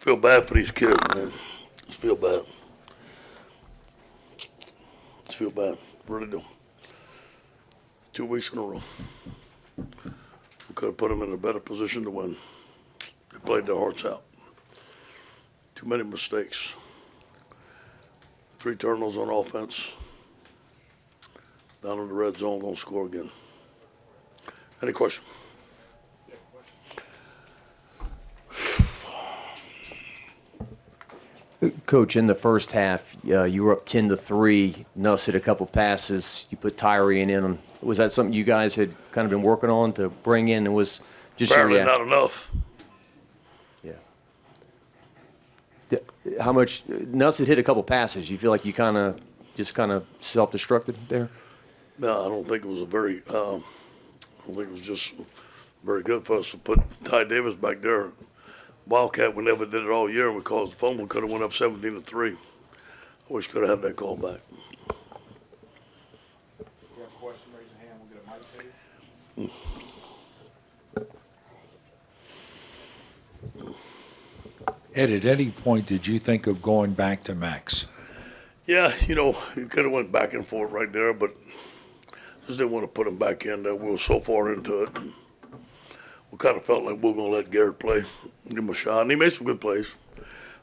feel bad for these kids, man. Just feel bad. Just feel bad. Really do. 2 weeks in a row. We could have put them in a better position to win. They played their hearts out. Too many mistakes. 3 turnovers on offense. Down in the red zone, don't score again. Any question? Coach, in the first half, you were up 10-3. Nuss hit a couple passes. You put Tyree in. Was that something you guys had kind of been working on to bring in? It was just apparently not enough. Yeah. How much? Nuss had hit a couple passes. You feel like you kind of self-destructed there? No, I don't think it was I don't think it was just very good for us to put Ty Davis back there. Wildcat, we never did it all year, and we caused the fumble. We could have went up 17-3. I wish could have had that call back. If you have a question, raise your hand. We'll get a mic to you. Ed, at any point did you think of going back to Max? Yeah, you could have went back and forth right there, but just didn't want to put him back in there. We were so far into it. We kind of felt like we were going to let Garrett play, give him a shot. And he made some good plays.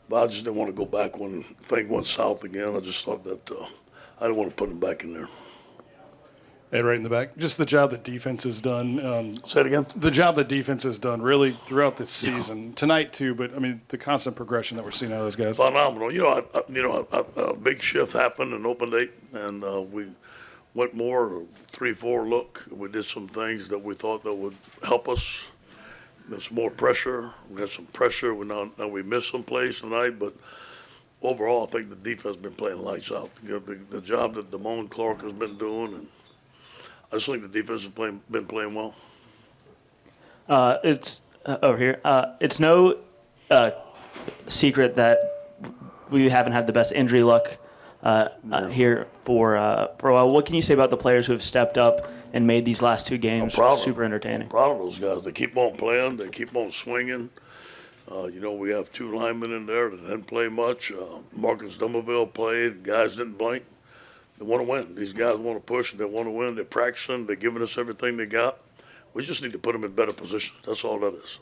But I just didn't want to go back when things went south again. I just thought that I didn't want to put him back in there. Ed, right in the back. Just the job that defense has done. Say it again? The job that defense has done really throughout this season. Tonight, too, but, I mean, the constant progression that we're seeing out of those guys. Phenomenal. A big shift happened in open date, and we went more 3-4 look. We did some things that we thought that would help us. There's more pressure. We got some pressure. Now we missed some plays tonight, but overall, I think the defense has been playing lights out. The job that Damone Clark has been doing, and I just think the defense has been playing well. It's over here. It's no secret that we haven't had the best injury luck here for a while. What can you say about the players who have stepped up and made these last 2 games super entertaining? I'm proud of those guys. They keep on playing. They keep on swinging. We have 2 linemen in there that didn't play much. Marcus Dumerville played. Guys didn't blink. They want to win. These guys want to push. They want to win. They're practicing. They're giving us everything they got. We just need to put them in better positions. That's all that is.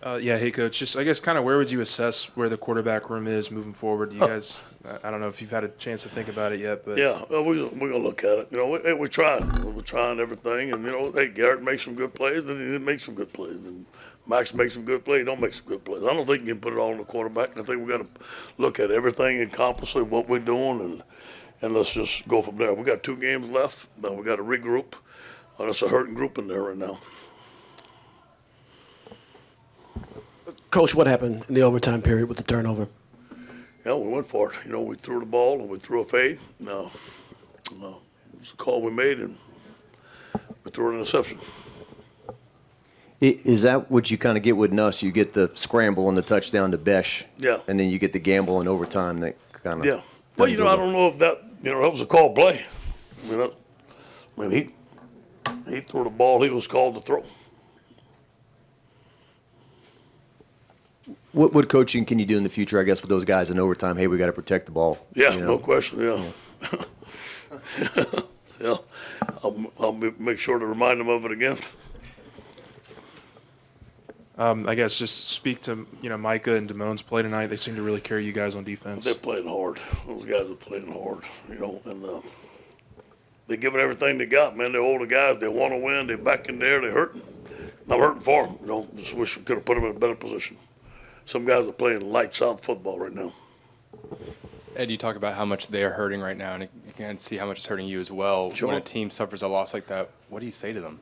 Hey, Coach. Just, I guess, kind of where would you assess where the quarterback room is moving forward? You guys, I don't know if you've had a chance to think about it yet, but Yeah, well, we're gonna look at it. We're trying. We're trying everything, and Garrett makes some good plays, and he didn't make some good plays, and Max makes some good plays. He don't make some good plays. I don't think you can put it all on the quarterback. I think we got to look at everything encompassing what we're doing, and let's just go from there. We got 2 games left. Now we got to regroup. That's a hurting group in there right now. Coach, what happened in the overtime period with the turnover? Yeah, we went for it. We threw the ball and we threw a fade. No, it was a call we made, and we threw an interception. Is that what you kind of get with Nuss? You get the scramble and the touchdown to Besh. Yeah. And then you get the gamble in overtime that kind of. Yeah. Well, I don't know if that that was a call play. He threw the ball he was called to throw. What coaching can you do in the future, I guess, with those guys in overtime? Hey, we got to protect the ball. Yeah, no question, yeah. Yeah. I'll make sure to remind them of it again. I guess just speak to Micah and Damone's play tonight. They seem to really carry you guys on defense. They're playing hard. Those guys are playing hard, and they're giving everything they got, man. They're older guys. They want to win. They're back in there. They're hurting. I'm hurting for them. Just wish we could have put them in a better position. Some guys are playing lights out football right now. Ed, you talk about how much they're hurting right now, and you can see how much it's hurting you as well. Sure. When a team suffers a loss like that, what do you say to them?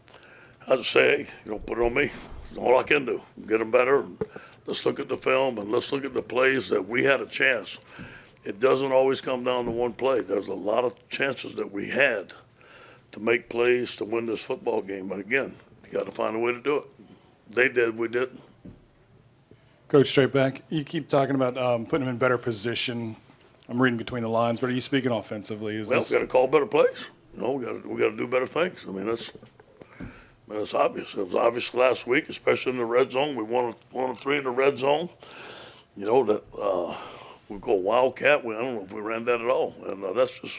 I just say, hey, put it on me. It's all I can do. Get them better. Let's look at the film and let's look at the plays that we had a chance. It doesn't always come down to one play. There's a lot of chances that we had to make plays to win this football game. But again, you got to find a way to do it. They did. We didn't. Coach, straight back. You keep talking about putting them in better position. I'm reading between the lines, but are you speaking offensively? We got to call better plays. We got to do better things. I mean, I mean, it's obvious. It was obvious last week, especially in the red zone. We won a 3 in the red zone. You know, that we go Wildcat. I don't know if we ran that at all. And that's just,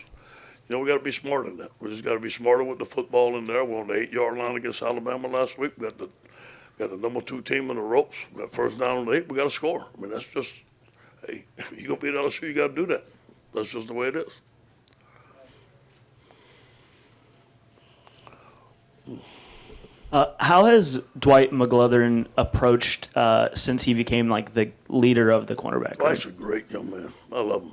you know, we got to be smart in that. We just got to be smarter with the football in there. We're on the 8-yard line against Alabama last week. We got the number 2 team in the ropes. We got first down on the 8. We got to score. I mean, that's just, hey, you gonna beat LSU, you got to do that. That's just the way it is. How has Dwight McGlothern approached since he became like the leader of the cornerback room? Dwight's a great young man. I love him.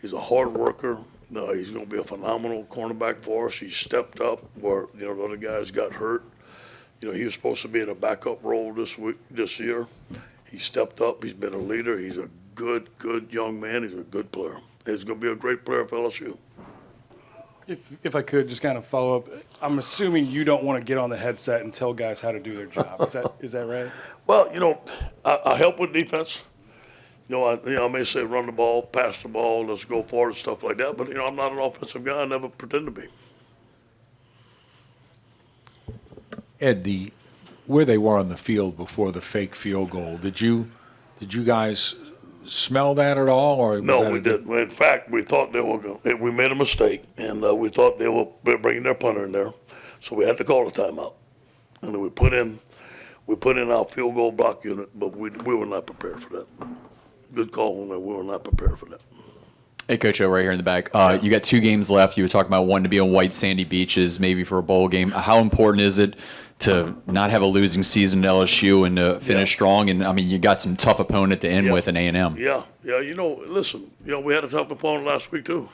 He's a hard worker. He's going to be a phenomenal cornerback for us. He stepped up where, you know, the other guys got hurt. You know, he was supposed to be in a backup role this year. He stepped up. He's been a leader. He's a good young man. He's a good player. He's going to be a great player for LSU. If I could just kind of follow up, I'm assuming you don't want to get on the headset and tell guys how to do their job. Is that right? Well, you know, I help with defense. You know, I may say run the ball, pass the ball, let's go forward, stuff like that. But, you know, I'm not an offensive guy. I never pretend to be. Ed, where they were on the field before the fake field goal, did you guys smell that at all? Or was No, that we didn't. In fact, we thought they were going. We made a mistake, and we thought they were bringing their punter in there, so we had to call a timeout. And then we put in our field goal block unit, but we were not prepared for that. Good call on that. We were not prepared for that. Hey, Coach O, right here in the back. You got 2 games left. You were talking about one to be on white sandy beaches, maybe for a bowl game. How important is it to not have a losing season at LSU and to finish strong? And I mean, you got some tough opponent to end with in A&M. Yeah. You know, listen. You know, we had a tough opponent last week too.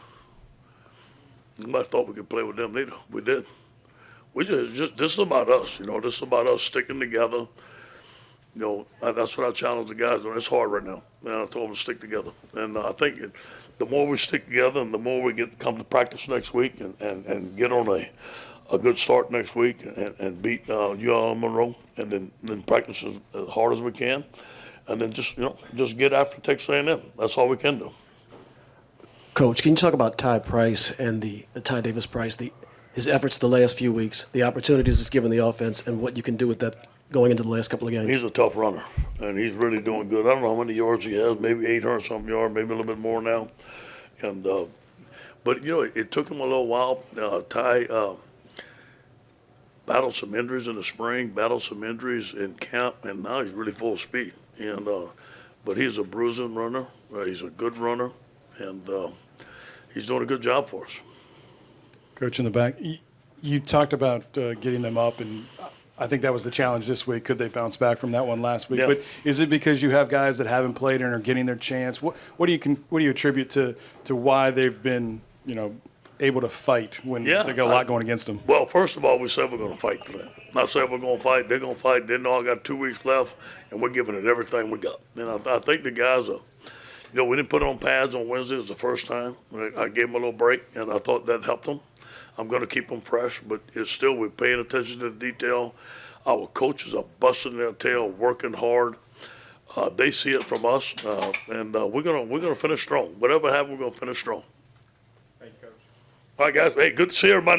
Nobody thought we could play with them neither. We did. We just this is about us. You know, this is about us sticking together. You know, that's what I challenge the guys on. It's hard right now. And I told them to stick together. And I think the more we stick together and the more we come to practice next week and get on a good start next week and beat ULM Monroe and then practice as hard as we can. And then just get after Texas A&M. That's all we can do. Coach, can you talk about Ty Price and the Ty Davis Price, his efforts the last few weeks, the opportunities it's given the offense, and what you can do with that going into the last couple of games? He's a tough runner, and he's really doing good. I don't know how many yards he has, maybe 800-something yards, maybe a little bit more now. And but, you know, it took him a little while. Ty battled some injuries in the spring, battled some injuries in camp, and now he's really full speed. And but he's a bruising runner. He's a good runner, and he's doing a good job for us. Coach in the back, you talked about getting them up, and I think that was the challenge this week. Could they bounce back from that one last week? Yeah. But is it because you have guys that haven't played and are getting their chance? What do you attribute to why they've been, you know, able to fight when they got a lot going against them? Well, first of all, we said we're going to fight today. Not say we're going to fight. They're going to fight. They know I got 2 weeks left, and we're giving it everything we got. And I think the guys are, you know, we didn't put on pads on Wednesday. It was the first time. I gave them a little break, and I thought that helped them. I'm going to keep them fresh, but it's still we're paying attention to the detail. Our coaches are busting their tail, working hard. They see it from us, and we're gonna finish strong. Whatever happens, we're gonna finish strong. Thank you, Coach. All right, guys. Hey, good to see everybody.